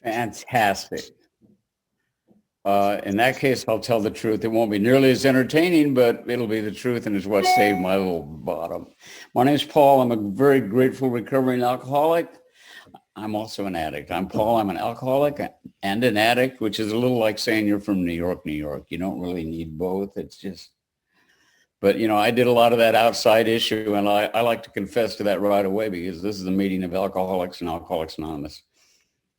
Fantastic. In that case, I'll tell the truth. It won't be nearly as entertaining, but it'll be the truth, and it's what saved my little bottom. My name's Paul. I'm a very grateful recovering alcoholic. I'm also an addict. I'm Paul. I'm an alcoholic and an addict, which is a little like saying you're from New York, New York. You don't really need both. It's just, but I did a lot of that outside issue, and I like to confess to that right away because this is a meeting of alcoholics and Alcoholics Anonymous.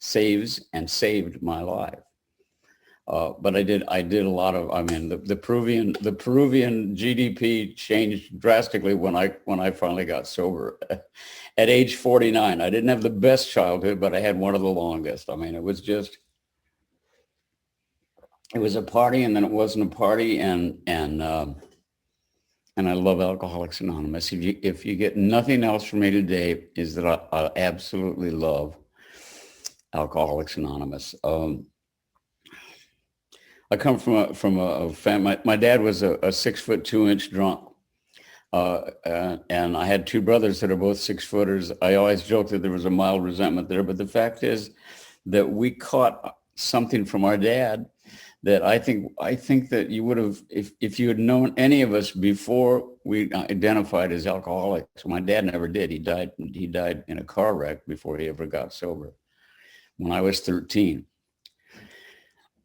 Saves and saved my life. But I did a lot of, the Peruvian GDP changed drastically when I finally got sober at age 49. I didn't have the best childhood, but I had one of the longest. It was a party, and then it wasn't a party. And I love Alcoholics Anonymous. If you get nothing else from me today, is that I absolutely love Alcoholics Anonymous. I come from a family. My dad was a 6'2" drunk, and I had two brothers that are both 6-footers. I always joke that there was a mild resentment there, but the fact is that we caught something from our dad that I think that you would have, if you had known any of us before we identified as alcoholics. My dad never did. He died in a car wreck before he ever got sober when I was 13.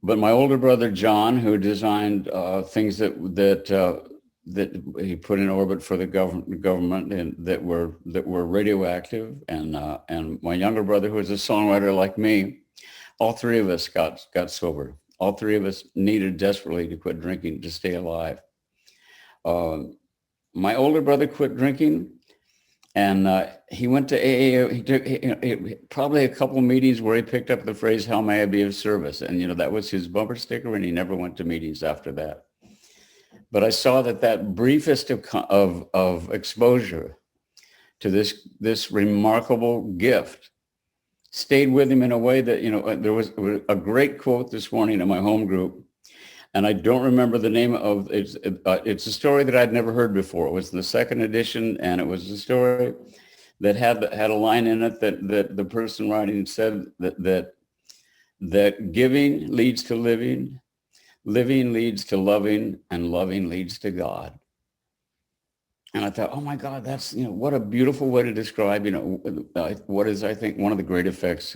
But my older brother, John, who designed things that he put in orbit for the government and that were radioactive, and my younger brother, who was a songwriter like me, all three of us got sober. All three of us needed desperately to quit drinking to stay alive. My older brother quit drinking, and he went to AA. He took probably a couple of meetings where he picked up the phrase, "How may I be of service?" And that was his bumper sticker, and he never went to meetings after that. But I saw that briefest of exposure to this remarkable gift stayed with him in a way that, there was a great quote this morning in my home group, and I don't remember the name of it. It's a story that I'd never heard before. It was the second edition, and it was a story that had a line in it that the person writing said that giving leads to living, living leads to loving, and loving leads to God. And I thought, oh my God, that's, what a beautiful way to describe, what is, I think, one of the great effects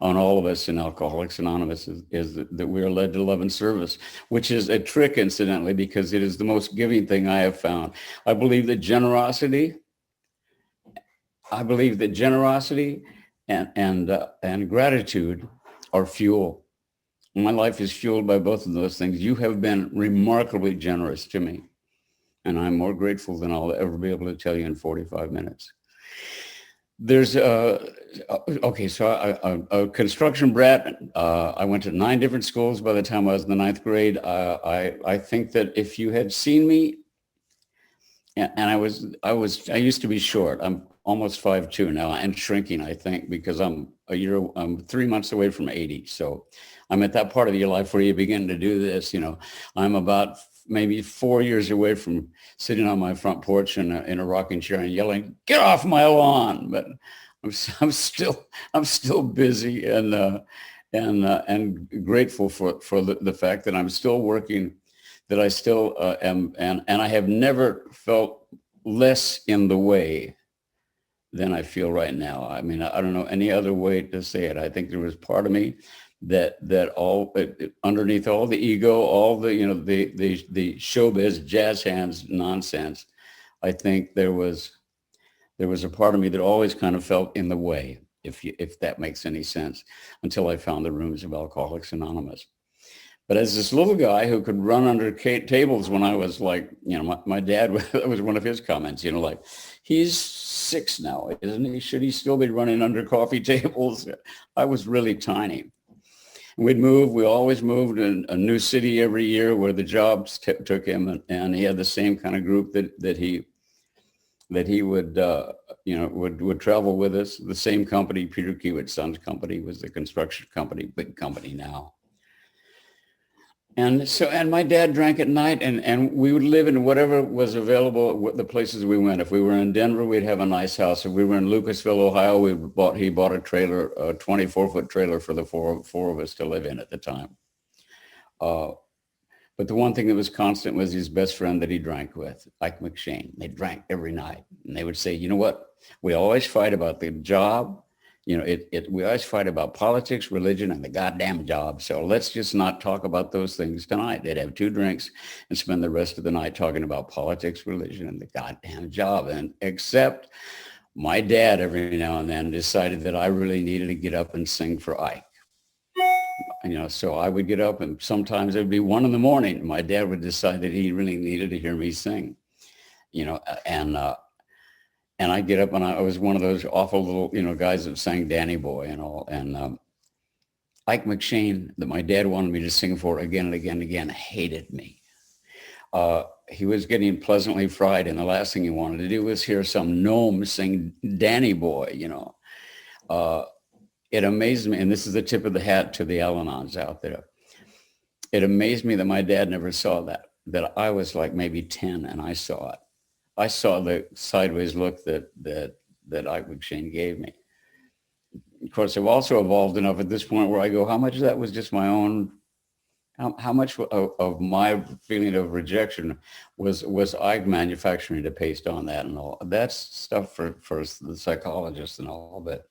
on all of us in Alcoholics Anonymous is that we are led to love and service, which is a trick, incidentally, because it is the most giving thing I have found. I believe that generosity and gratitude are fuel. My life is fueled by both of those things. You have been remarkably generous to me, and I'm more grateful than I'll ever be able to tell you in 45 minutes. There's so a construction brat. I went to 9 different schools by the time I was in the 9th grade. I think that if you had seen me, and I used to be short. I'm almost 5'2" now and shrinking, I think, because I'm 3 months away from 80. So I'm at that part of your life where you begin to do this. I'm about maybe 4 years away from sitting on my front porch in a rocking chair and yelling, "Get off my lawn!" But I'm still busy and grateful for the fact that I'm still working, that I still am, and I have never felt less in the way than I feel right now. I mean, I don't know any other way to say it. I think there was part of me that all underneath all the ego, all the the showbiz jazz hands nonsense, I think there was a part of me that always kind of felt in the way, if that makes any sense, until I found the rooms of Alcoholics Anonymous. But as this little guy who could run under tables when I was like, my dad, that was one of his comments, like, he's 6 now, isn't he? Should he still be running under coffee tables? I was really tiny. We always moved in a new city every year where the jobs took him, and he had the same kind of group that he would would travel with us. The same company, Peter Kiewit's son's company, was the construction company, big company now. And my dad drank at night, and we would live in whatever was available at the places we went. If we were in Denver, we'd have a nice house. If we were in Lucasville, Ohio, he bought a trailer, a 24-foot trailer for the four of us to live in at the time. But the one thing that was constant was his best friend that he drank with, Ike McShane. They drank every night. And they would say, you know what? We always fight about the job. You know, we always fight about politics, religion, and the goddamn job. So let's just not talk about those things tonight. They'd have 2 drinks and spend the rest of the night talking about politics, religion, and the goddamn job. And except my dad every now and then decided that I really needed to get up and sing for Ike. You know, so I would get up, and sometimes it would be 1 a.m. My dad would decide that he really needed to hear me sing, you know, and I'd get up, and I was one of those awful little, you know, guys that sang Danny Boy and all. And Ike McShane, that my dad wanted me to sing for again and again and again, hated me. He was getting pleasantly fried, and the last thing he wanted to do was hear some gnome sing Danny Boy, you know. It amazed me, and this is the tip of the hat to the Al-Anons out there. It amazed me that my dad never saw that I was like maybe 10 and I saw it. I saw the sideways look that Ike McShane gave me. Of course, I've also evolved enough at this point where I go, how much of that was just my own, how much of my feeling of rejection was Ike manufacturing to paste on that and all. That's stuff for the psychologists and all, but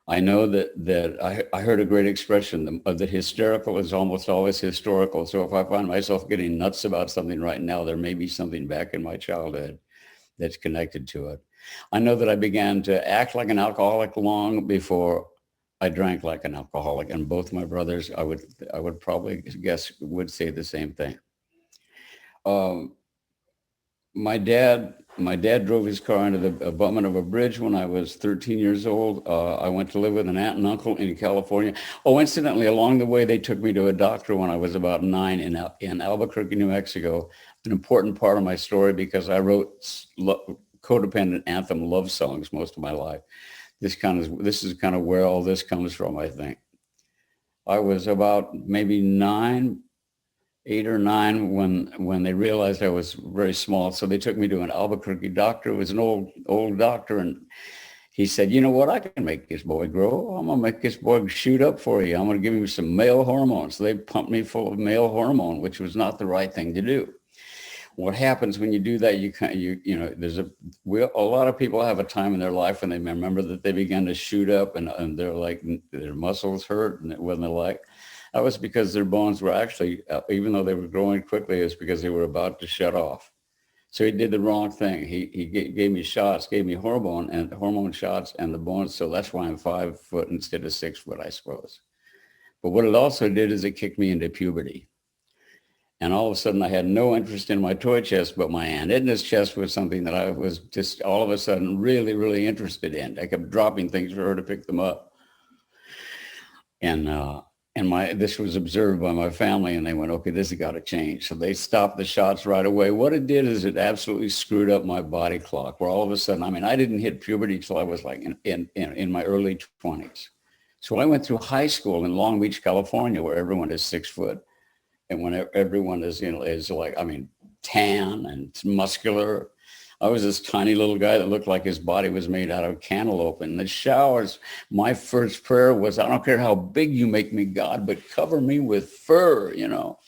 I know that I heard a great expression that hysterical is almost always historical. So if I find myself getting nuts about something right now, there may be something back in my childhood that's connected to it. I know that I began to act like an alcoholic long before I drank like an alcoholic, and both my brothers, I would probably guess, would say the same thing. My dad drove his car into the abutment of a bridge when I was 13 years old. I went to live with an aunt and uncle in California. Oh, incidentally, along the way, they took me to a doctor when I was about 9 in Albuquerque, New Mexico. An important part of my story because I wrote codependent anthem love songs most of my life. This is kind of where all this comes from, I think. I was about maybe 8 or 9 when they realized I was very small. So they took me to an Albuquerque doctor. It was an old doctor. And he said, you know what? I can make this boy grow. I'm going to make this boy shoot up for you. I'm going to give him some male hormones. So they pumped me full of male hormone, which was not the right thing to do. What happens when you do that, you know, there's a lot of people have a time in their life when they remember that they began to shoot up and they're like, their muscles hurt and when they're like, that was because their bones were actually, even though they were growing quickly, it's because they were about to shut off. So he did the wrong thing. He gave me shots, gave me hormone shots and the bones. So that's why I'm 5 foot instead of 6 foot, I suppose. But what it also did is it kicked me into puberty. And all of a sudden I had no interest in my toy chest, but my Aunt Edna's chest was something that I was just all of a sudden really, really interested in. I kept dropping things for her to pick them up. And this was observed by my family, and they went, okay, this has got to change. So they stopped the shots right away. What it did is it absolutely screwed up my body clock, where all of a sudden, I mean, I didn't hit puberty till I was like in my early 20s. So I went through high school in Long Beach, California, where everyone is 6 foot. And when everyone is, you know, is like, I mean, tan and muscular. I was this tiny little guy that looked like his body was made out of cantaloupe. In the showers, my first prayer was, I don't care how big you make me, God, but cover me with fur, you know.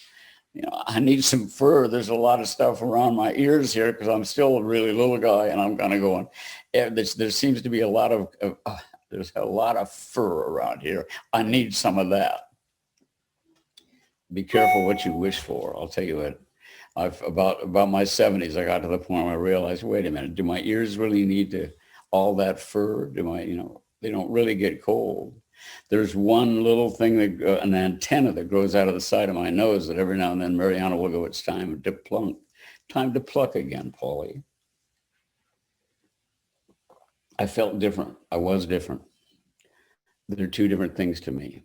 You know, I need some fur. There's a lot of stuff around my ears here because I'm still a really little guy, and I'm kind of going, there seems to be there's a lot of fur around here. I need some of that. Be careful what you wish for. I'll tell you what. About my 70s, I got to the point where I realized, wait a minute, do my ears really need all that fur? They don't really get cold. There's one little thing, an antenna that grows out of the side of my nose that every now and then Mariana will go, it's time to pluck. Time to pluck again, Paulie. I felt different. I was different. There are 2 different things to me.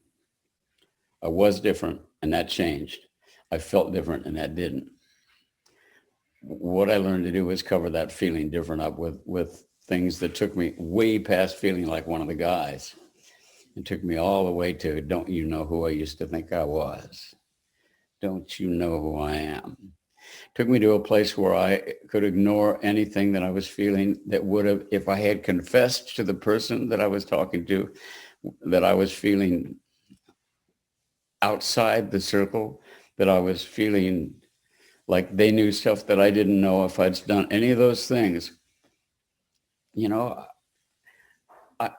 I was different, and that changed. I felt different, and that didn't. What I learned to do was cover that feeling different up with things that took me way past feeling like one of the guys. It took me all the way to, don't you know who I used to think I was? don't you know who I am? Took me to a place where I could ignore anything that I was feeling that would have, if I had confessed to the person that I was talking to, that I was feeling outside the circle, that I was feeling like they knew stuff that I didn't know. If I'd done any of those things, you know,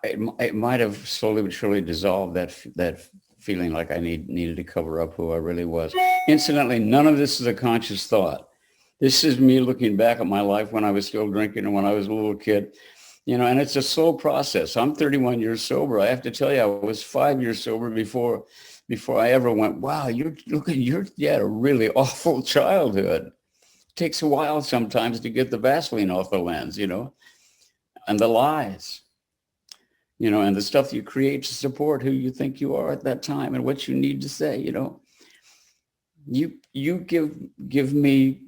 it might have slowly but surely dissolved that feeling like I needed to cover up who I really was. Incidentally, none of this is a conscious thought. This is me looking back at my life when I was still drinking and when I was a little kid, and it's a slow process. I'm 31 years sober. I have to tell you, I was 5 years sober before I ever went, wow, you had a really awful childhood. It takes a while sometimes to get the Vaseline off the lens, and the lies, and the stuff you create to support who you think you are at that time and what you need to say, you give me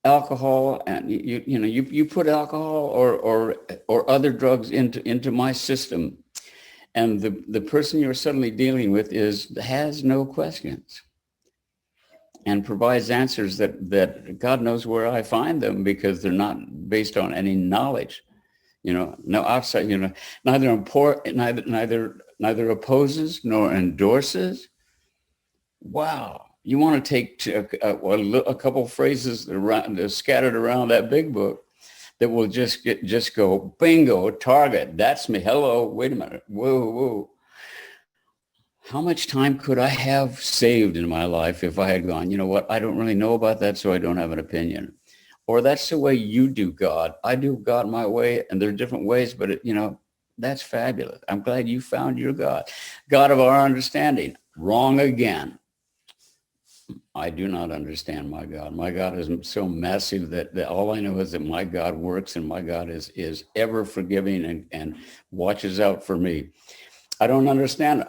alcohol, and you put alcohol or other drugs into my system, and the person you're suddenly dealing with has no questions and provides answers that God knows where I find them, because they're not based on any knowledge, no outside, neither opposes nor endorses. Wow. You want to take a couple phrases around, scattered around that big book, that will just go bingo, target. That's me. Hello. Wait a minute. Whoa. How much time could I have saved in my life if I had gone, you know what? I don't really know about that, so I don't have an opinion. Or that's the way you do God. I do God my way, and there are different ways, but that's fabulous. I'm glad you found your God. God of our understanding. Wrong again. I do not understand my God. My God is so massive that all I know is that my God works, and my God is ever forgiving and watches out for me. I don't understand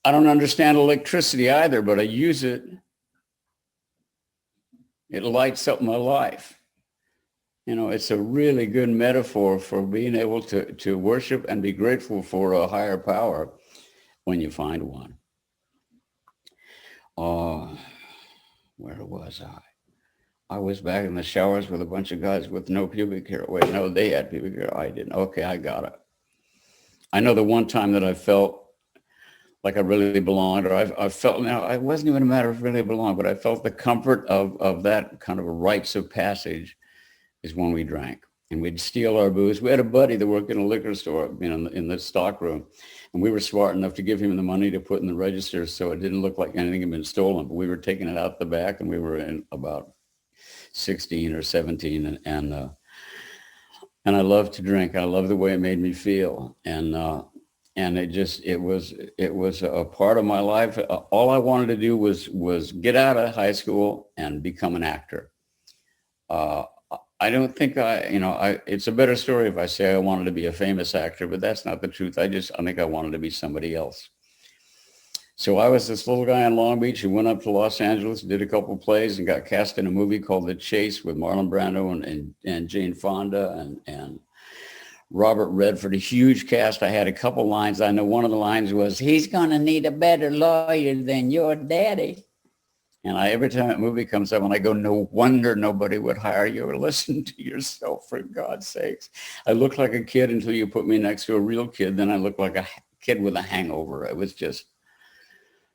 electricity either, but I use it. It lights up my life. It's a really good metaphor for being able to worship and be grateful for a higher power when you find one. Where was I? I was back in the showers with a bunch of guys with no pubic hair. Wait, no, they had pubic hair. I didn't. Okay, I got it. I know the one time that I felt like I really belonged, or I felt, now it wasn't even a matter of really belong, but I felt the comfort of that kind of a rites of passage is when we drank. And we'd steal our booze. We had a buddy that worked in a liquor store, in the stock room. And we were smart enough to give him the money to put in the register so it didn't look like anything had been stolen. But we were taking it out the back, and we were in about 16 or 17. And I loved to drink. I loved the way it made me feel. And it was a part of my life. All I wanted to do was get out of high school and become an actor. I don't think it's a better story if I say I wanted to be a famous actor, but that's not the truth. I think I wanted to be somebody else. So I was this little guy in Long Beach who went up to Los Angeles, did a couple of plays, and got cast in a movie called The Chase with Marlon Brando and Jane Fonda and Robert Redford, a huge cast. I had a couple lines. I know one of the lines was, "He's going to need a better lawyer than your daddy." And every time that movie comes up, and I go, no wonder nobody would hire you. Or listen to yourself, for God's sakes. I look like a kid until you put me next to a real kid. Then I look like a kid with a hangover. It was just,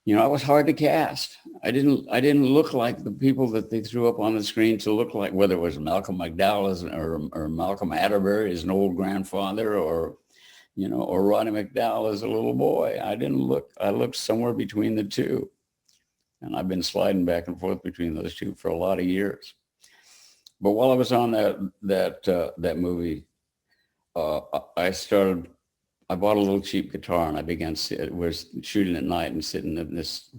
I was hard to cast. I didn't look like the people that they threw up on the screen to look like, whether it was Malcolm McDowell or Malcolm Atterbury as an old grandfather, or Roddy McDowell as a little boy. I looked somewhere between the two. And I've been sliding back and forth between those two for a lot of years. But while I was on that movie, I bought a little cheap guitar, and I began was shooting at night and sitting in this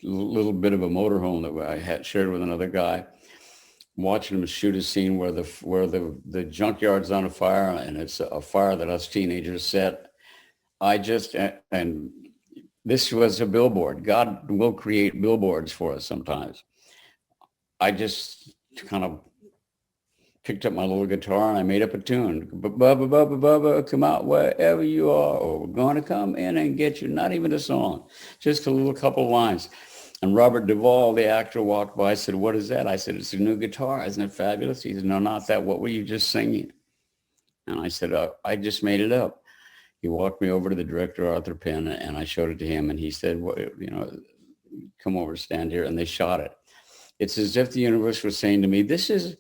little bit of a motorhome that I had shared with another guy, watching him shoot a scene where the junkyard's on a fire, and it's a fire that us teenagers set. And this was a billboard. God will create billboards for us sometimes. I just kind of picked up my little guitar and I made up a tune. Bubba, Bubba, Bubba, come out wherever you are, or we're going to come in and get you. Not even a song, just a little couple lines. And Robert Duvall, the actor, walked by, said, "What is that?" I said, "It's a new guitar. Isn't it fabulous?" He said, "No, not that. What were you just singing?" And I said, "I just made it up." He walked me over to the director, Arthur Penn, and I showed it to him. And he said, "Well, come over, stand here." And they shot it. It's as if the universe was saying to me, this is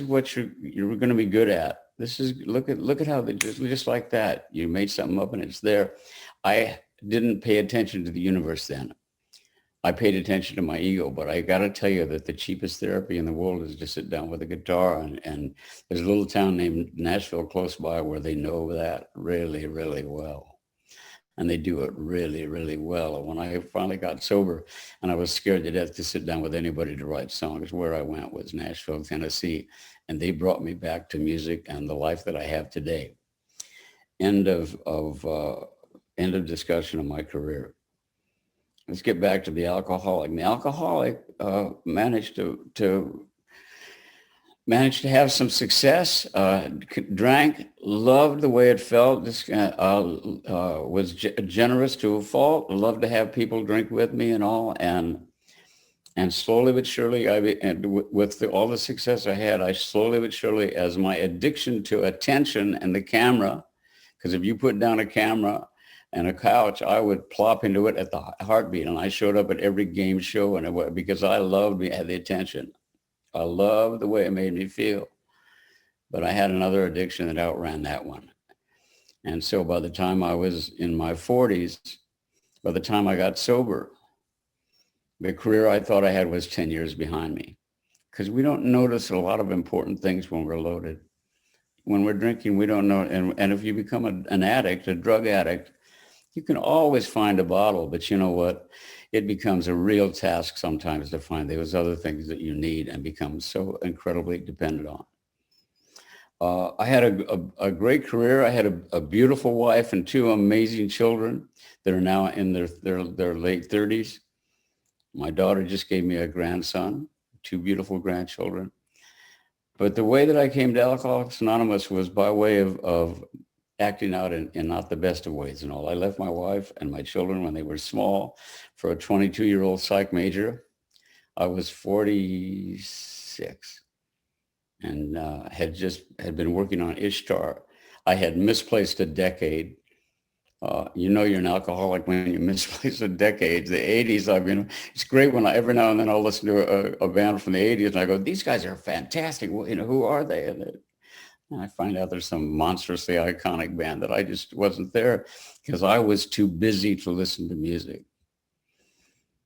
what you're going to be good at. This is, look at how they just like that. You made something up and it's there. I didn't pay attention to the universe then. I paid attention to my ego, but I got to tell you that the cheapest therapy in the world is to sit down with a guitar. And there's a little town named Nashville close by where they know that really, really well. And they do it really, really well. When I finally got sober and I was scared to death to sit down with anybody to write songs, where I went was Nashville, Tennessee. And they brought me back to music and the life that I have today. End of discussion of my career. Let's get back to the alcoholic. The alcoholic managed to have some success, drank, loved the way it felt, was generous to a fault, loved to have people drink with me and all. And slowly but surely, with all the success I had, I slowly but surely, as my addiction to attention and the camera, because if you put down a camera and a couch, I would plop into it at the heartbeat. And I showed up at every game show because I loved the attention. I loved the way it made me feel. But I had another addiction that outran that one. And so by the time I was in my 40s, by the time I got sober, the career I thought I had was 10 years behind me. Because we don't notice a lot of important things when we're loaded. When we're drinking, we don't know. And if you become an addict, a drug addict, you can always find a bottle, but you know what? It becomes a real task sometimes to find those other things that you need and become so incredibly dependent on. I had a great career. I had a beautiful wife and two amazing children that are now in their late 30s. My daughter just gave me a grandson, two beautiful grandchildren. But the way that I came to Alcoholics Anonymous was by way of acting out in not the best of ways and all. I left my wife and my children when they were small for a 22-year-old psych major. I was 46 and had been working on Ishtar. I had misplaced a decade. You're an alcoholic when you misplace a decade. The 80s, it's great when every now and then I'll listen to a band from the 80s and I go, these guys are fantastic. Well, who are they? And I find out there's some monstrously iconic band that I just wasn't there because I was too busy to listen to music.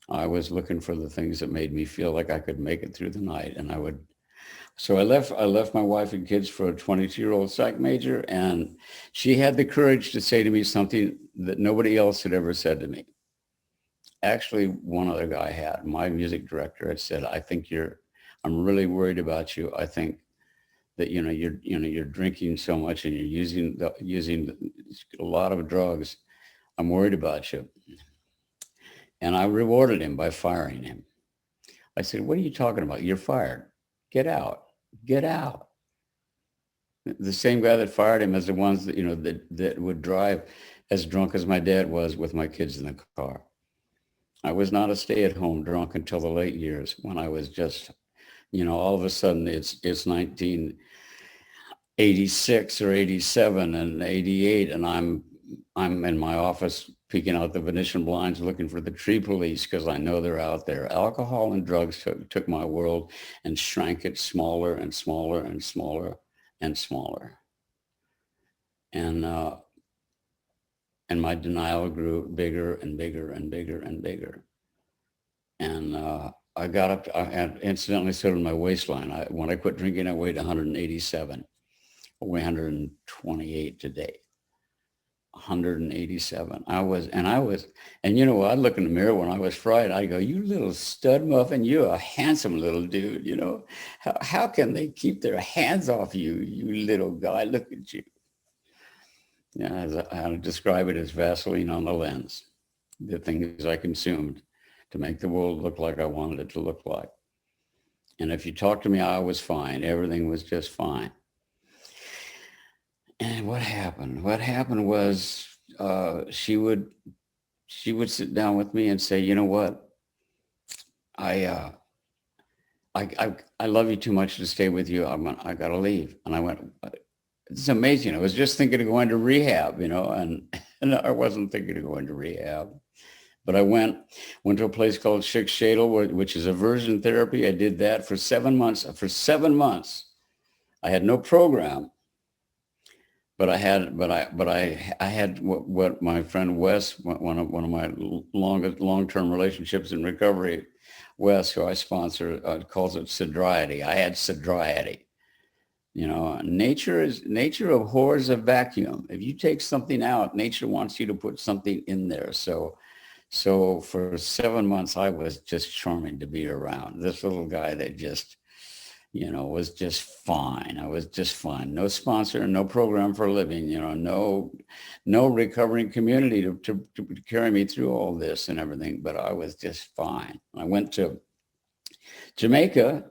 I was looking for the things that made me feel like I could make it through the night. And so I left my wife and kids for a 22-year-old psych major. And she had the courage to say to me something that nobody else had ever said to me. Actually, one other guy had. My music director had said, I'm really worried about you. I think that you're drinking so much and you're using a lot of drugs. I'm worried about you. And I rewarded him by firing him. I said, "What are you talking about? You're fired. Get out. Get out." The same guy that fired him as the ones that would drive as drunk as my dad was with my kids in the car. I was not a stay-at-home drunk until the late years when I was just, all of a sudden it's 1986 or 87 and 88, and I'm in my office peeking out the Venetian blinds looking for the tree police because I know they're out there. Alcohol and drugs took my world and shrank it smaller and smaller and smaller and smaller. And my denial grew bigger and bigger and bigger and bigger. And I got up, I incidentally so did my waistline. When I quit drinking, I weighed 187. I weigh 128 today. 187. And you know what? I'd look in the mirror when I was fried. I'd go, "You little stud muffin, you're a handsome little dude. How can they keep their hands off you, you little guy? Look at you." Yeah, I describe it as Vaseline on the lens, the things I consumed to make the world look like I wanted it to look like. And if you talked to me, I was fine. Everything was just fine. And what happened? What happened was she would sit down with me and say, you know what? I uh, I love you too much to stay with you. I got to leave. And I went, it's amazing. I was just thinking of going to rehab, and I wasn't thinking of going to rehab. But I went to a place called Schick Shadel, which is aversion therapy. I did that for 7 months. For 7 months, I had no program, but I had what my friend Wes, one of my long-term relationships in recovery, Wes, who I sponsor, calls it Serenity. I had Serenity. Nature abhors a vacuum. If you take something out, nature wants you to put something in there. So for 7 months, I was just charming to be around. This little guy that just, was just fine. I was just fine. No sponsor, no program for a living, no recovering community to carry me through all this and everything. But I was just fine. I went to Jamaica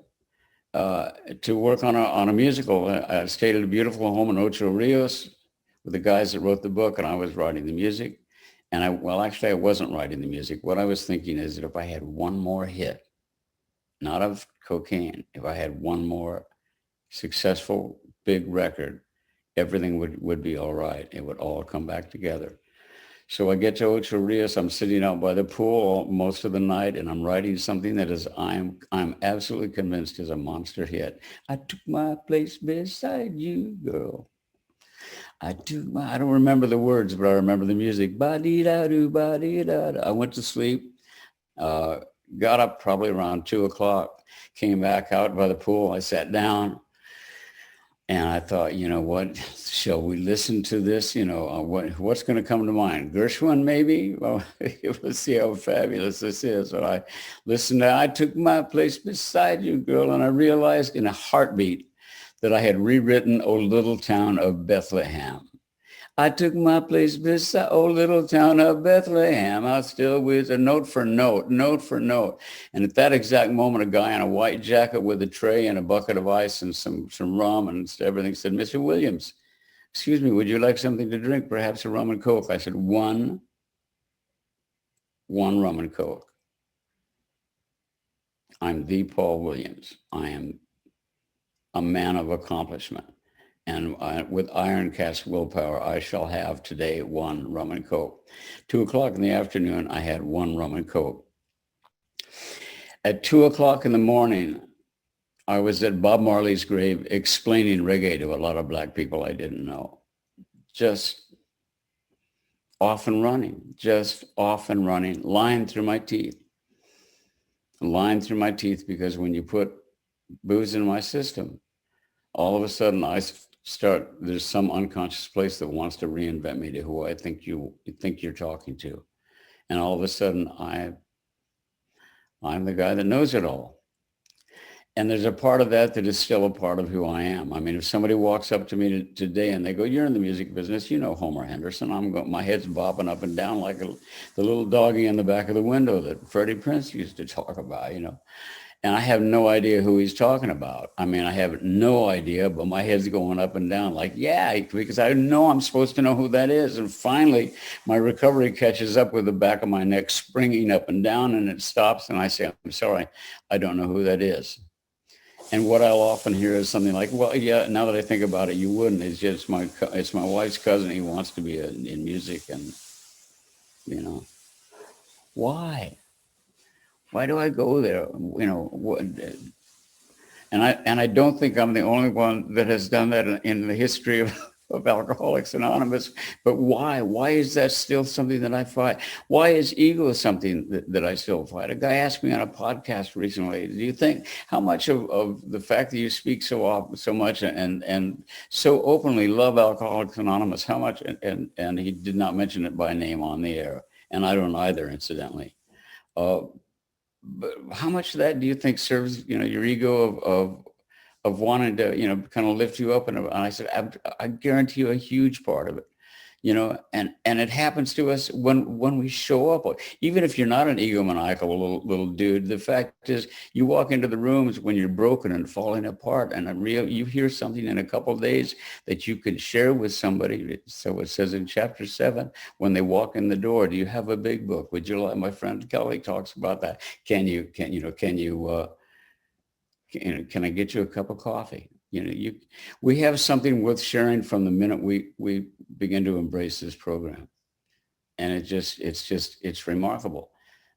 to work on a musical. I stayed at a beautiful home in Ocho Rios with the guys that wrote the book, and I was writing the music. And actually, I wasn't writing the music. What I was thinking is that if I had one more hit, not of cocaine, if I had one more successful big record, everything would be all right. It would all come back together. So I get to Ocho Rios. I'm sitting out by the pool most of the night, and I'm writing something that is, I'm absolutely convinced is a monster hit. I took my place beside you, girl. I don't remember the words, but I remember the music. Ba-dee-da-doo, ba-dee-da-da. I went to sleep, uh, got up probably around 2 o'clock, came back out by the pool. I sat down and I thought, you know what, shall we listen to this? What's going to come to mind? Gershwin, maybe? Well, let's see how fabulous this is. But I listened to I Took My Place Beside You, Girl, and I realized in a heartbeat that I had rewritten O Little Town of Bethlehem. I took my place beside O little town of Bethlehem. I still with a note for note, note for note. And at that exact moment, a guy in a white jacket with a tray and a bucket of ice and some rum and everything said, Mr. Williams, excuse me, would you like something to drink? Perhaps a rum and Coke. I said, one rum and Coke. I'm the Paul Williams. I am a man of accomplishment. And with iron cast willpower, I shall have today one rum and Coke. 2 o'clock in the afternoon, I had one rum and Coke. At 2 o'clock in the morning, I was at Bob Marley's grave explaining reggae to a lot of black people I didn't know. Just off and running, lying through my teeth. Lying through my teeth because when you put booze in my system, all of a sudden there's some unconscious place that wants to reinvent me to who I think you think you're talking to. And all of a sudden I'm the guy that knows it all. And there's a part of that is still a part of who I am. I mean, if somebody walks up to me today and they go, you're in the music business, Homer Henderson. My head's bobbing up and down like the little doggy in the back of the window that Freddie Prinze used to talk about, And I have no idea who he's talking about. I mean, I have no idea, but my head's going up and down like, yeah, because I know I'm supposed to know who that is. And finally, my recovery catches up with the back of my neck springing up and down, and it stops. And I say, I'm sorry, I don't know who that is. And what I'll often hear is something like, well, yeah, now that I think about it, you wouldn't. It's just it's my wife's cousin. He wants to be in music. And, why? Why do I go there? And I don't think I'm the only one that has done that in the history of Alcoholics Anonymous. But why? Why is that still something that I fight? Why is ego something that I still fight? A guy asked me on a podcast recently, do you think how much of the fact that you speak so often, so much and so openly love Alcoholics Anonymous, how much, and he did not mention it by name on the air. And I don't either, incidentally. But how much of that do you think serves, your ego of wanting to, kind of lift you up? And I said, I guarantee you a huge part of it and it happens to us when we show up. Even if you're not an egomaniacal little dude, the fact is you walk into the rooms when you're broken and falling apart, and you hear something in a couple of days that you can share with somebody. So it says in chapter 7, when they walk in the door, do you have a big book? Would you like? My friend Kelly talks about that. Can I get you a cup of coffee? We have something worth sharing from the minute we begin to embrace this program. And it's remarkable.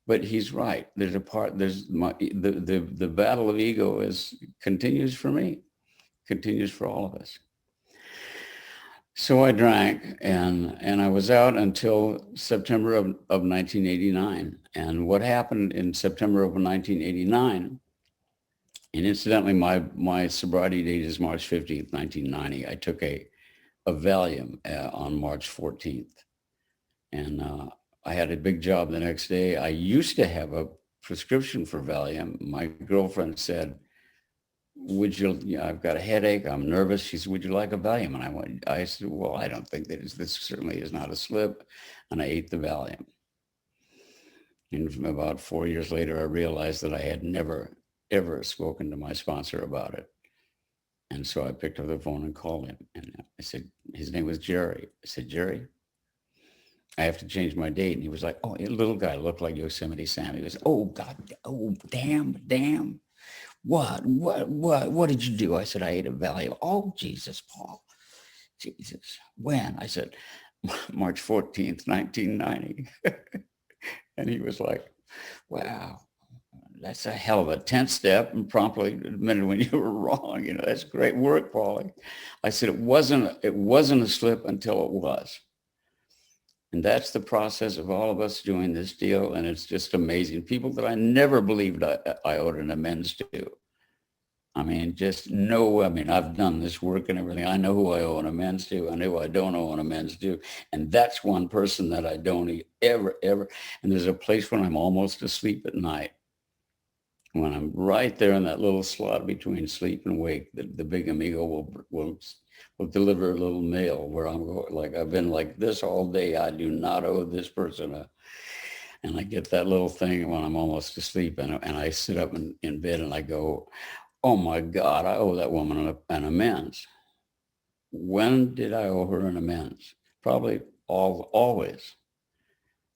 But he's right. The battle of ego continues for me, continues for all of us. So I drank, and I was out until September of 1989. And what happened in September of 1989, and incidentally, my sobriety date is March 15th, 1990. I took a Valium on March 14th. And I had a big job the next day. I used to have a prescription for Valium. My girlfriend said, I've got a headache. I'm nervous. She said, would you like a Valium? And I said, well, I don't think this certainly is not a slip. And I ate the Valium. And about 4 years later, I realized that I had never, ever spoken to my sponsor about it. And so I picked up the phone and called him. And I said, his name was Jerry. I said, Jerry, I have to change my date. And he was like, oh, a little guy looked like Yosemite Sam. He was, oh, God, oh, damn. What did you do? I said, I ate a Valium. Oh, Jesus, Paul. Jesus. When? I said, March 14th, 1990. And he was like, wow, that's a hell of a 10th step, and promptly admitted when you were wrong. That's great work, Paulie. I said, it wasn't a slip until it was. And that's the process of all of us doing this deal. And it's just amazing. People that I never believed I owed an amends to. I've done this work and everything. I know who I owe an amends to. I know who I don't owe an amends to. And that's one person that I don't ever. And there's a place when I'm almost asleep at night, when I'm right there in that little slot between sleep and wake, the big amigo will deliver a little mail where I'm going, like, I've been like this all day. I do not owe this person and I get that little thing when I'm almost asleep, and I sit up in bed and I go, oh my God, I owe that woman an amends. When did I owe her an amends? Probably always.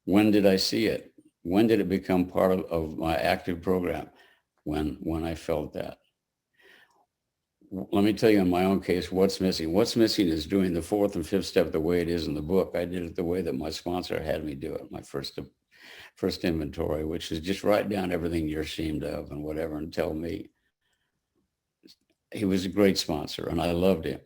When did I see it? When did it become part of my active program? When I felt that. Let me tell you in my own case, what's missing. What's missing is doing the 4th and 5th step the way it is in the book. I did it the way that my sponsor had me do it, my first inventory, which is just write down everything you're ashamed of and whatever, and tell me. He was a great sponsor and I loved him,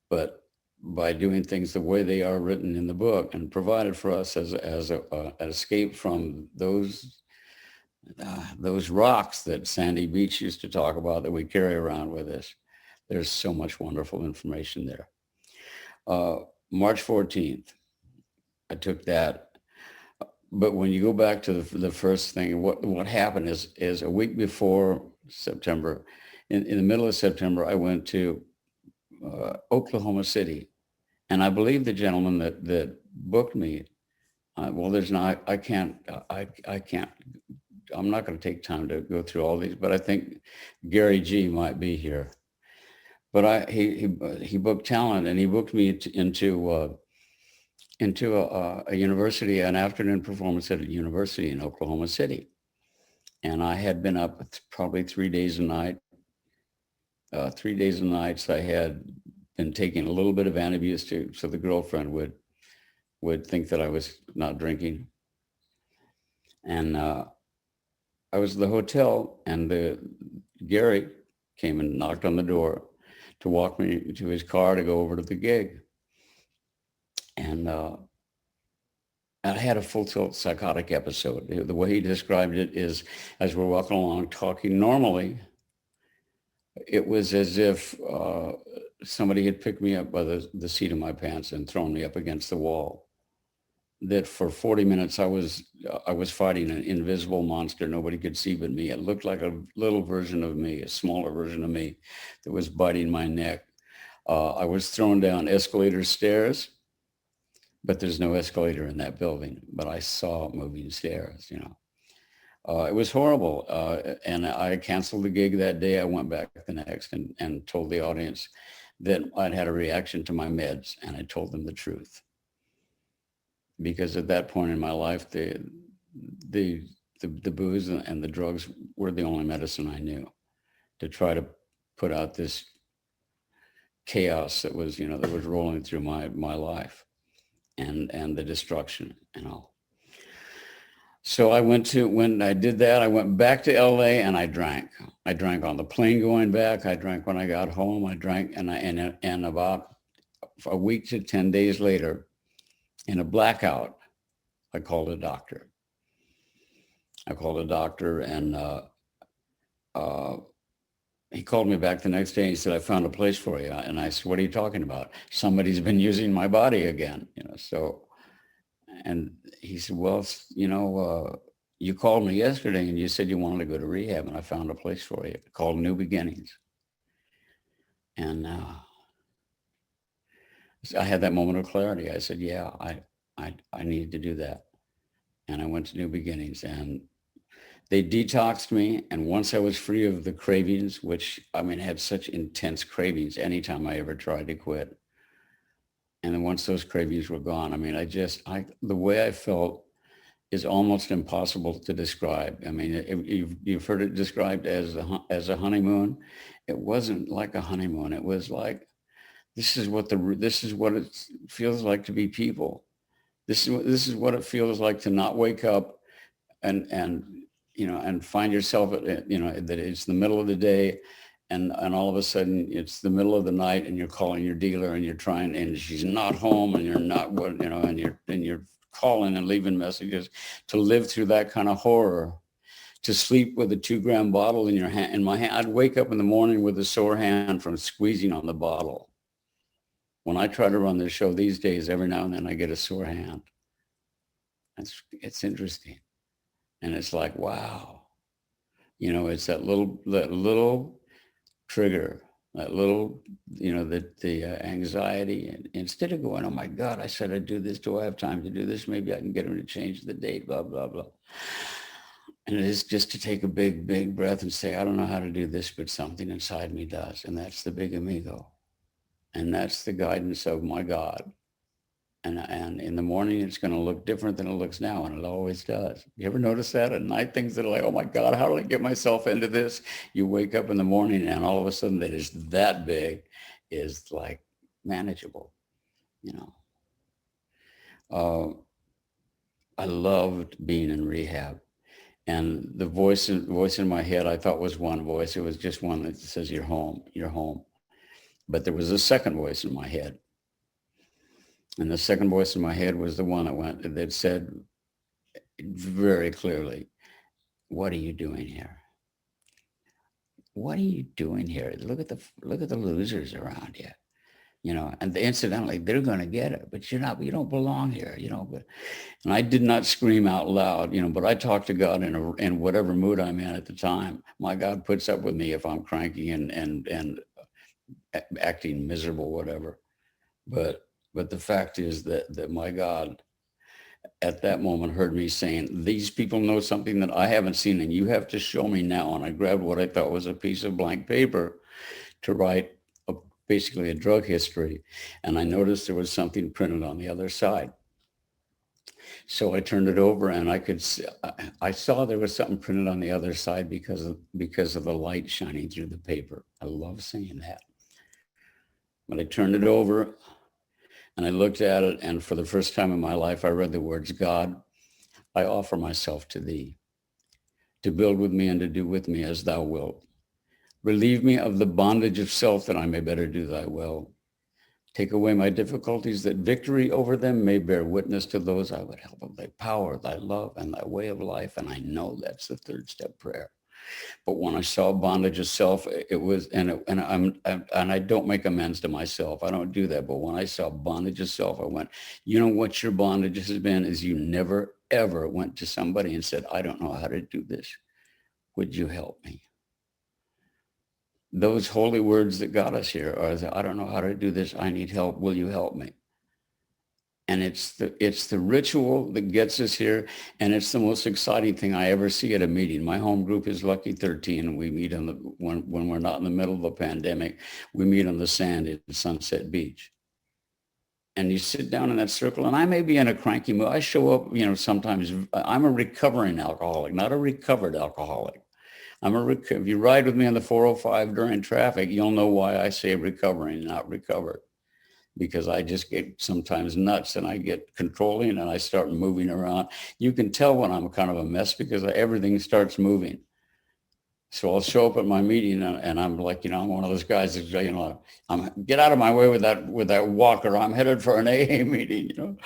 but by doing things the way they are written in the book and provided for us as an escape from those rocks that Sandy Beach used to talk about that we carry around with us. There's so much wonderful information there. March 14th, I took that. But when you go back to the first thing, what happened is a week before September, in the middle of September, I went to Oklahoma City. And I believe the gentleman that booked me, I'm not going to take time to go through all these, but I think Gary G might be here. But he booked talent, and he booked me into a university, an afternoon performance at a university in Oklahoma City. And I had been up probably 3 days a night. 3 days and nights. I had been taking a little bit of Antabuse so the girlfriend would think that I was not drinking. And I was at the hotel, and Gary came and knocked on the door to walk me to his car to go over to the gig. And I had a full tilt psychotic episode. The way he described it is, as we're walking along talking normally, it was as if somebody had picked me up by the seat of my pants and thrown me up against the wall. That for 40 minutes I was fighting an invisible monster nobody could see but me. It looked like a little version of me, a smaller version of me that was biting my neck. I was thrown down escalator stairs. but there's no escalator in that building. But I saw moving stairs, you know. It was horrible. And I canceled the gig that day. I went back the next and told the audience that I'd had a reaction to my meds, and I told them the truth. Because at that point in my life, the booze and the drugs were the only medicine I knew to try to put out this chaos that was, you know, that was rolling through my life and the destruction and all. So when I did that, I went back to LA and I drank. I drank on the plane going back. I drank when I got home. I drank and about a week to 10 days later, in a blackout, I called a doctor. And he called me back the next day and he said, I found a place for you. And I said, what are you talking about? Somebody's been using my body again, you know, so. And he said, well, you know, you called me yesterday and you said you wanted to go to rehab, and I found a place for you called New Beginnings. And I had that moment of clarity. I said, yeah, I needed to do that. And I went to New Beginnings, and they detoxed me. And once I was free of the cravings, which I mean, I had such intense cravings anytime I ever tried to quit. And then once those cravings were gone, I mean, the way I felt is almost impossible to describe. I mean, you've heard it described as a honeymoon. It wasn't like a honeymoon. It was like, this is what it feels like to be people. This is what it feels like to not wake up and you know, and find yourself, you know, that it's the middle of the day. And all of a sudden it's the middle of the night and you're calling your dealer and you're trying, and she's not home, and you're not, you know, and you're calling and leaving messages. To live through that kind of horror, to sleep with a 2-gram bottle in my hand. I'd wake up in the morning with a sore hand from squeezing on the bottle. When I try to run this show these days, every now and then I get a sore hand. It's interesting. And it's like, wow, you know, it's that little trigger, that little, you know, the anxiety. And instead of going, oh my God, I said I'd do this. Do I have time to do this? Maybe I can get him to change the date, blah, blah, blah. And it is just to take a big, big breath and say, I don't know how to do this, but something inside me does. And that's the big amigo. And that's the guidance of my God. And in the morning, it's going to look different than it looks now. And it always does. You ever notice that at night, things that are like, oh my God, how did I get myself into this? You wake up in the morning and all of a sudden that is that big is like manageable, you know. I loved being in rehab. And the voice in my head, I thought was one voice. It was just one that says, you're home, you're home. But there was a second voice in my head. And the second voice in my head was the one that said very clearly, what are you doing here? What are you doing here? Look at the losers around you, you know, and incidentally, they're going to get it, but you don't belong here, you know. And I did not scream out loud, you know, but I talk to God in whatever mood I'm in at the time. My God puts up with me if I'm cranky and acting miserable, whatever. But the fact is that my God at that moment heard me saying, these people know something that I haven't seen, and you have to show me now. And I grabbed what I thought was a piece of blank paper to write basically a drug history. And I noticed there was something printed on the other side. So I turned it over and I saw there was something printed on the other side because of the light shining through the paper. I love seeing that. But I turned it over and I looked at it, and for the first time in my life, I read the words, God, I offer myself to thee, to build with me and to do with me as thou wilt. Relieve me of the bondage of self, that I may better do thy will. Take away my difficulties, that victory over them may bear witness to those I would help of thy power, thy love, and thy way of life. And I know that's the third step prayer. But when I saw bondage of self, it was, and I don't make amends to myself. I don't do that. But when I saw bondage of self, I went, you know what your bondage has been is you never, ever went to somebody and said, I don't know how to do this. Would you help me? Those holy words that got us here are, I don't know how to do this. I need help. Will you help me? And it's the ritual that gets us here. And it's the most exciting thing I ever see at a meeting. My home group is Lucky 13. And we meet when we're not in the middle of a pandemic, we meet on the sand at Sunset Beach. And you sit down in that circle, and I may be in a cranky mood. I show up, sometimes I'm a recovering alcoholic, not a recovered alcoholic. If you ride with me on the 405 during traffic, you'll know why I say recovering, not recovered. Because I just get sometimes nuts and I get controlling and I start moving around. You can tell when I'm kind of a mess because everything starts moving. So I'll show up at my meeting and I'm like, I'm one of those guys that, I'm get out of my way with that walker. I'm headed for an AA meeting,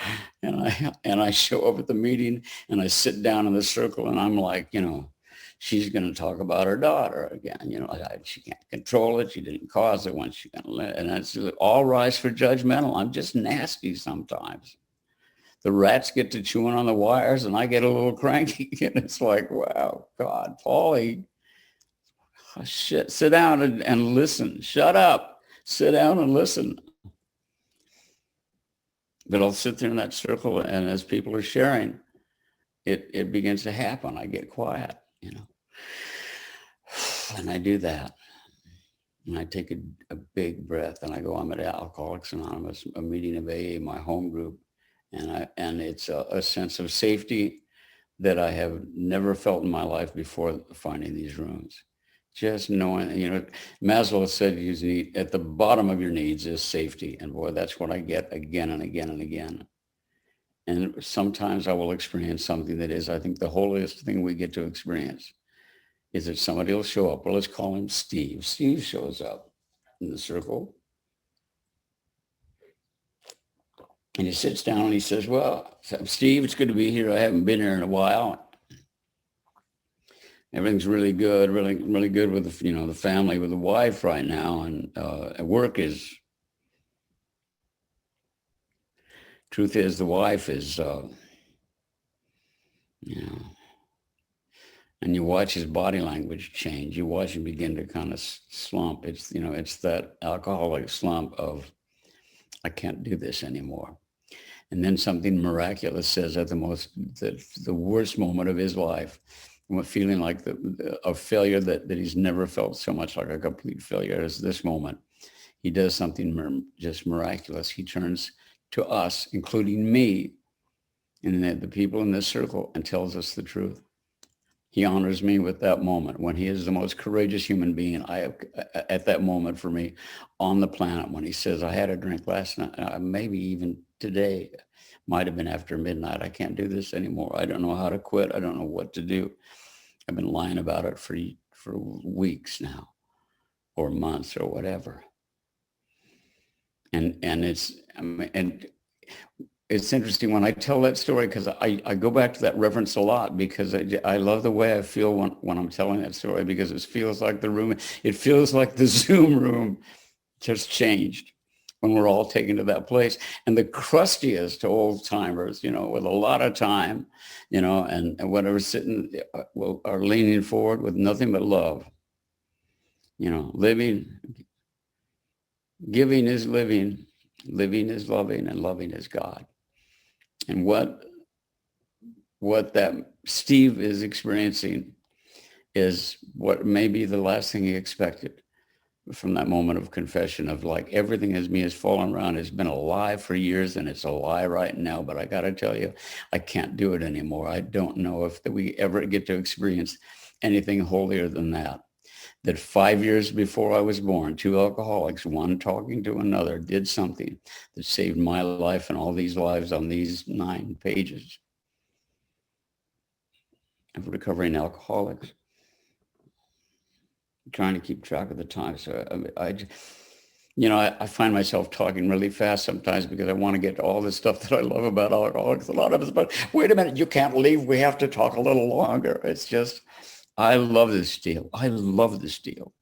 and I show up at the meeting and I sit down in the circle and I'm like, she's going to talk about her daughter again. She can't control it. She didn't cause it once she got let. And that's all rise for judgmental. I'm just nasty sometimes. The rats get to chewing on the wires and I get a little cranky. And it's like, wow, God, Paulie, shit, sit down and listen. Shut up. Sit down and listen. But I'll sit there in that circle and as people are sharing, it begins to happen. I get quiet, And I do that. And I take a big breath and I go, I'm at Alcoholics Anonymous, a meeting of AA, my home group. And it's a sense of safety that I have never felt in my life before finding these rooms. Just knowing, Maslow said you need, at the bottom of your needs is safety. And boy, that's what I get again and again and again. And sometimes I will experience something that is, I think, the holiest thing we get to experience is that somebody will show up. Well, let's call him Steve. Steve shows up in the circle. And he sits down and he says, well, Steve, it's good to be here. I haven't been here in a while. Everything's really good, really, really good with the family, with the wife right now. And work is, truth is the wife is, and you watch his body language change. You watch him begin to kind of slump. It's, it's that alcoholic slump of, I can't do this anymore. And then something miraculous says at the worst moment of his life, feeling like a failure that he's never felt so much like a complete failure as this moment. He does something just miraculous. He turns to us, including me, and the people in this circle, and tells us the truth. He honors me with that moment when he is the most courageous human being I have at that moment for me on the planet. When he says, I had a drink last night, maybe even today, might have been after midnight. I can't do this anymore. I don't know how to quit. I don't know what to do. I've been lying about it for weeks now, or months, or whatever. And it's interesting when I tell that story, because I go back to that reference a lot, because I love the way I feel when I'm telling that story, because it feels like it feels like the Zoom room just changed when we're all taken to that place. And the crustiest old timers, with a lot of time, and whatever, sitting, are leaning forward with nothing but love. Living, giving is living is loving, and loving is God. And what that Steve is experiencing is what may be the last thing he expected from that moment of confession of, like, everything as me has fallen around, has been a lie for years, and it's a lie right now, but I got to tell you, I can't do it anymore. I don't know if we ever get to experience anything holier than that. That 5 years before I was born, two alcoholics, one talking to another, did something that saved my life and all these lives on these 9 pages of recovering alcoholics. I'm trying to keep track of the time. So I find myself talking really fast sometimes because I want to get to all the stuff that I love about alcoholics. A lot of it's about, wait a minute, you can't leave. We have to talk a little longer. It's just, I love this deal. I love this deal.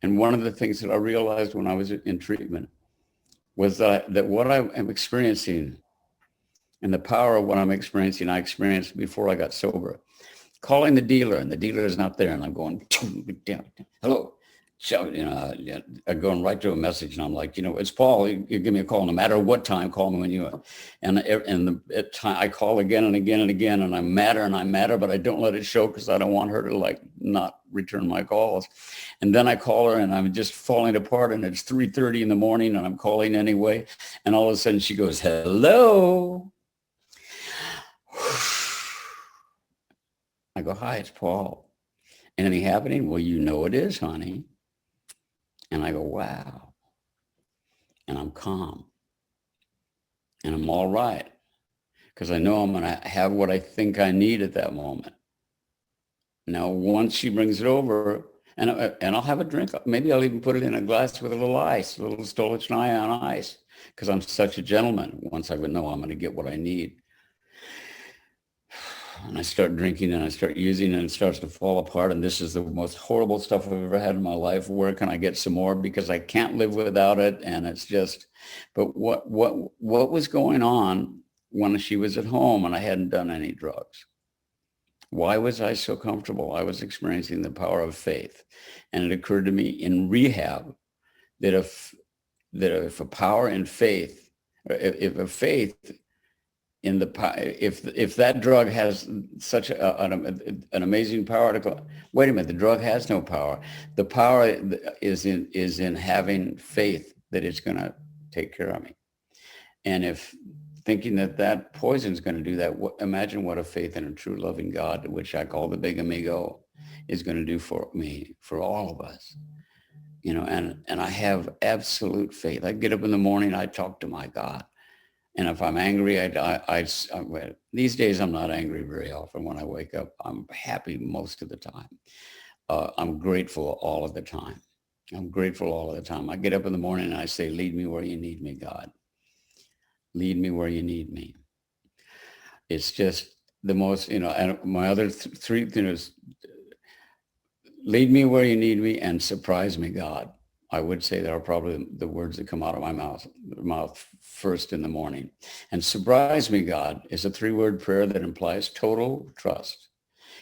And one of the things that I realized when I was in treatment was that what I am experiencing and the power of what I'm experiencing, I experienced before I got sober. Calling the dealer, and the dealer is not there, and I'm going, hello, So, going right to a message, and I'm like, it's Paul. You give me a call, no matter what time. Call me when you. At time I call again and again and again, and I'm madder, but I don't let it show because I don't want her to like not return my calls. And then I call her, and I'm just falling apart, and it's 3:30 in the morning, and I'm calling anyway, and all of a sudden she goes, "Hello." I go, "Hi, it's Paul. Anything happening?" "Well, you know it is, honey." And I go, "Wow." And I'm calm and I'm all right because I know I'm going to have what I think I need at that moment. Now, once she brings it over, and I'll have a drink, maybe I'll even put it in a glass with a little ice, a little Stolichnaya on ice, because I'm such a gentleman. Once I would know I'm going to get what I need. And I start drinking and I start using, and it starts to fall apart. And this is the most horrible stuff I've ever had in my life. Where can I get some more? Because I can't live without it. And it's just, but what was going on when she was at home and I hadn't done any drugs? Why was I so comfortable? I was experiencing the power of faith. And it occurred to me in rehab that if a power in faith, if a faith in the if that drug has such an amazing power to go, wait a minute, the drug has no power. The power is in having faith that it's going to take care of me. And if thinking that poison is going to do that, imagine what a faith in a true loving God, which I call the big amigo, is going to do for me, for all of us. And I have absolute faith. I get up in the morning, I talk to my God. And if I'm angry, these days I'm not angry very often when I wake up. I'm happy most of the time. I'm grateful all of the time. I get up in the morning and I say, lead me where you need me, God. Lead me where you need me. It's just the most, and my other three things, lead me where you need me and surprise me, God. I would say that are probably the words that come out of my mouth first in the morning. And surprise me, God, is a 3-word prayer that implies total trust.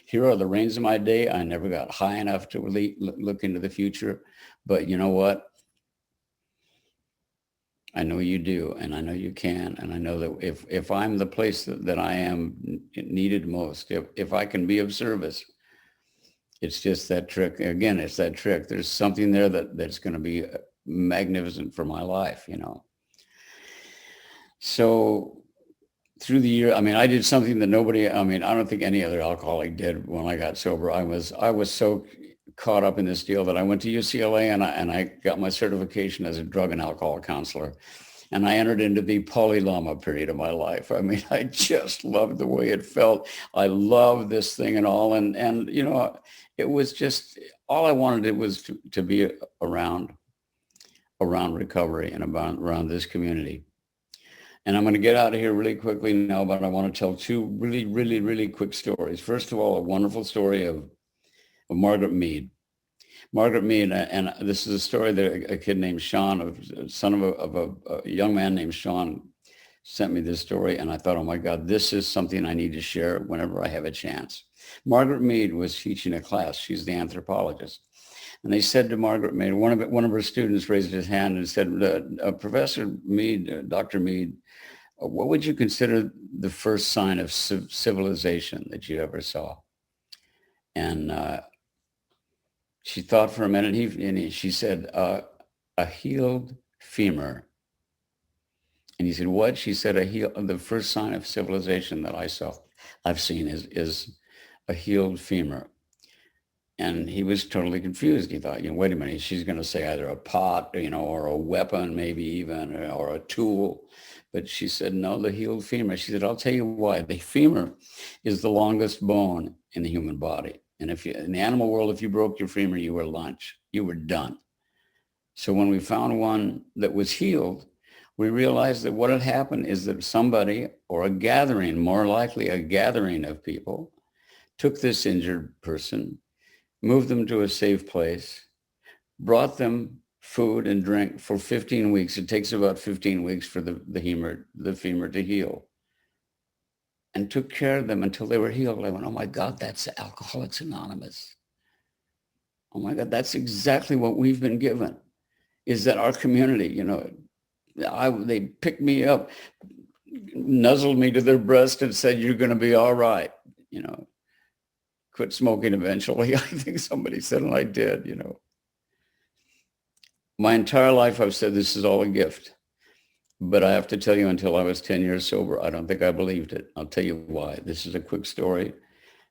Here are the reins of my day. I never got high enough to really look into the future. But you know what? I know you do, and I know you can. And I know that if I'm the place that I am needed most, if I can be of service, it's just that trick. Again, it's that trick. There's something there that's going to be magnificent for my life, So through the year, I did something that I don't think any other alcoholic did when I got sober. I was so caught up in this deal that I went to UCLA and I got my certification as a drug and alcohol counselor. And I entered into the polylama period of my life. I just loved the way it felt. I loved this thing and all. And it was just, all I wanted it was to be around recovery and around this community. And I'm going to get out of here really quickly now, but I want to tell 2 really, really, really quick stories. First of all, a wonderful story of Margaret Mead. Margaret Mead, and this is a story that a kid named Sean, son of a young man named Sean, sent me this story. And I thought, oh my God, this is something I need to share whenever I have a chance. Margaret Mead was teaching a class. She's the anthropologist. And they said to Margaret Mead, one of her students raised his hand and said, Professor Mead, Dr. Mead, what would you consider the first sign of civilization that you ever saw? And she thought for a minute, and she said, a healed femur. And he said, what? She said, the first sign of civilization that I've seen is a healed femur. And he was totally confused. He thought, wait a minute, she's going to say either a pot, or a weapon, maybe even, or a tool. But she said, no, the healed femur. She said, I'll tell you why. The femur is the longest bone in the human body. And in the animal world, if you broke your femur, you were lunch. You were done. So when we found one that was healed, we realized that what had happened is that somebody, or a gathering, more likely a gathering of people, took this injured person, moved them to a safe place, brought them food and drink for 15 weeks. It takes about 15 weeks for the femur to heal, and took care of them until they were healed. I went, oh my God, that's Alcoholics Anonymous. Oh my God, that's exactly what we've been given, is that our community, they picked me up, nuzzled me to their breast and said, you're going to be all right. Quit smoking eventually. I think somebody said, and I did. My entire life, I've said this is all a gift. But I have to tell you, until I was 10 years sober, I don't think I believed it. I'll tell you why. This is a quick story,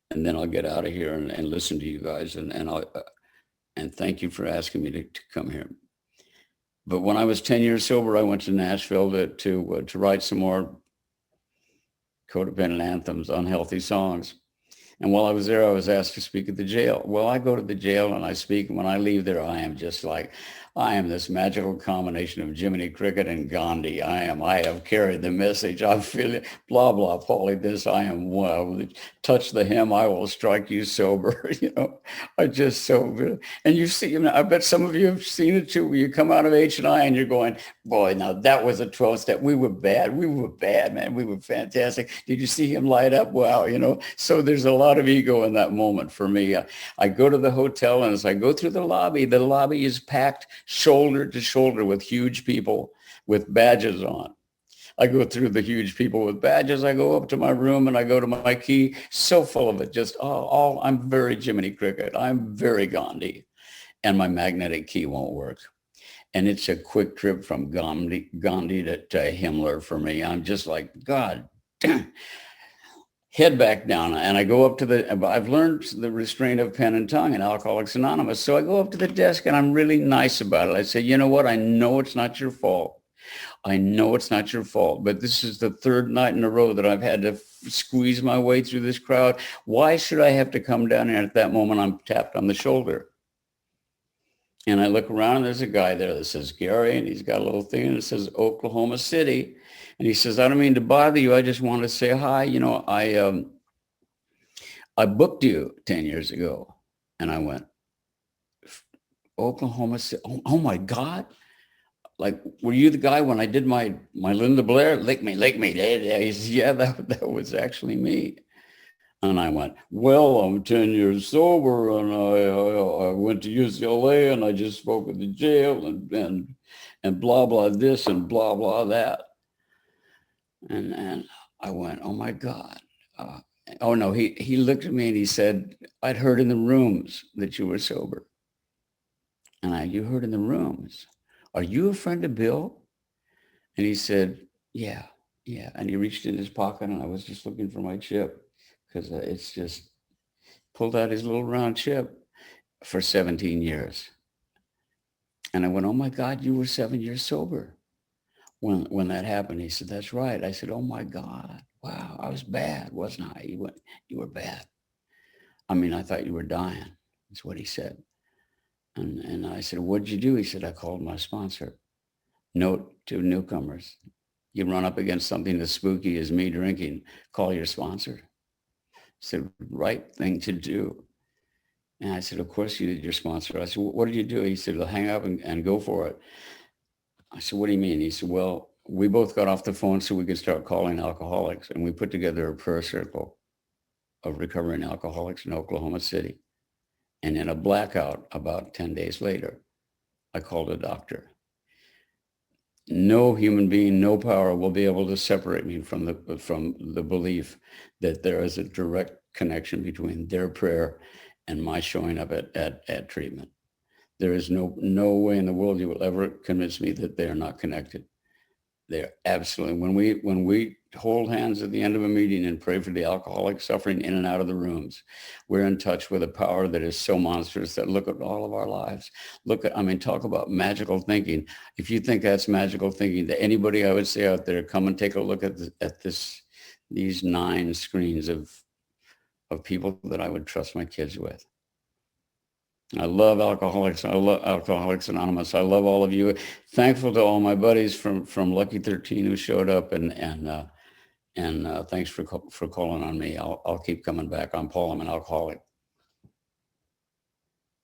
and then I'll get out of here and listen to you guys. And thank you for asking me to come here. But when I was 10 years sober, I went to Nashville to write some more codependent anthems, unhealthy songs. And while I was there, I was asked to speak at the jail. Well, I go to the jail and I speak. And when I leave there, I am just like, I am this magical combination of Jiminy Cricket and Gandhi. I have carried the message. I'm feeling blah, blah, Paulie, this. I am, well, touch the hem, I will strike you sober. I just so, and you see, I bet some of you have seen it too, where you come out of H&I and you're going, boy, now that was a 12-step. We were bad, man. We were fantastic. Did you see him light up? Wow. So there's a lot of ego in that moment for me. I go to the hotel, and as I go through the lobby is packed shoulder to shoulder with huge people with badges on. I go through the huge people with badges. I go up to my room and I go to my key, so full of it. Just all I'm very Jiminy Cricket. I'm very Gandhi, and my magnetic key won't work. And it's a quick trip from Gandhi to Himmler for me. I'm just like, God damn. Head back down, and I go up to I've learned the restraint of pen and tongue in Alcoholics Anonymous. So I go up to the desk and I'm really nice about it. I say, you know what? I know it's not your fault. I know it's not your fault, but this is the third night in a row that I've had to squeeze my way through this crowd. Why should I have to come down here? At that moment, I'm tapped on the shoulder. And I look around, and there's a guy there that says, Gary, and he's got a little thing and it says Oklahoma City. And he says, I don't mean to bother you. I just want to say hi. I booked you 10 years ago. And I went, Oklahoma City. Oh my God. Like, were you the guy when I did my Linda Blair? Lick me. He says, yeah, that was actually me. And I went, well, I'm 10 years sober, and I went to UCLA, and I just spoke at the jail, and blah, blah, this and blah, blah, that. And I went, oh my God. Oh no, he looked at me and he said, I'd heard in the rooms that you were sober. And you heard in the rooms. Are you a friend of Bill? And he said, yeah. And he reached in his pocket, and I was just looking for my chip, because it's just pulled out his little round chip for 17 years. And I went, oh my God, you were 7 years sober when that happened. He said, that's right. I said, oh my God, wow, I was bad, wasn't I? He went, you were bad. I mean, I thought you were dying. That's what he said. And I said, what'd you do? He said, I called my sponsor. Note to newcomers: you run up against something as spooky as me drinking, call your sponsor. It's the right thing to do. And I said, of course you did, your sponsor. I said, what did you do? He said, well, hang up and go for it. I said, what do you mean? He said, well, we both got off the phone so we could start calling alcoholics. And we put together a prayer circle of recovering alcoholics in Oklahoma City. And in a blackout about 10 days later, I called a doctor. No human being, no power will be able to separate me from the belief that there is a direct connection between their prayer and my showing up at treatment. There is no way in the world you will ever convince me that they are not connected. They're absolutely. When we hold hands at the end of a meeting and pray for the alcoholic suffering in and out of the rooms, we're in touch with a power that is so monstrous that look at all of our lives. Talk about magical thinking. If you think that's magical thinking, to anybody I would say out there, come and take a look at these 9 screens of people that I would trust my kids with. I love alcoholics. I love Alcoholics Anonymous. I love all of you. Thankful to all my buddies from Lucky 13 who showed up, and thanks for calling on me. I'll keep coming back. I'm Paul. I'm an alcoholic.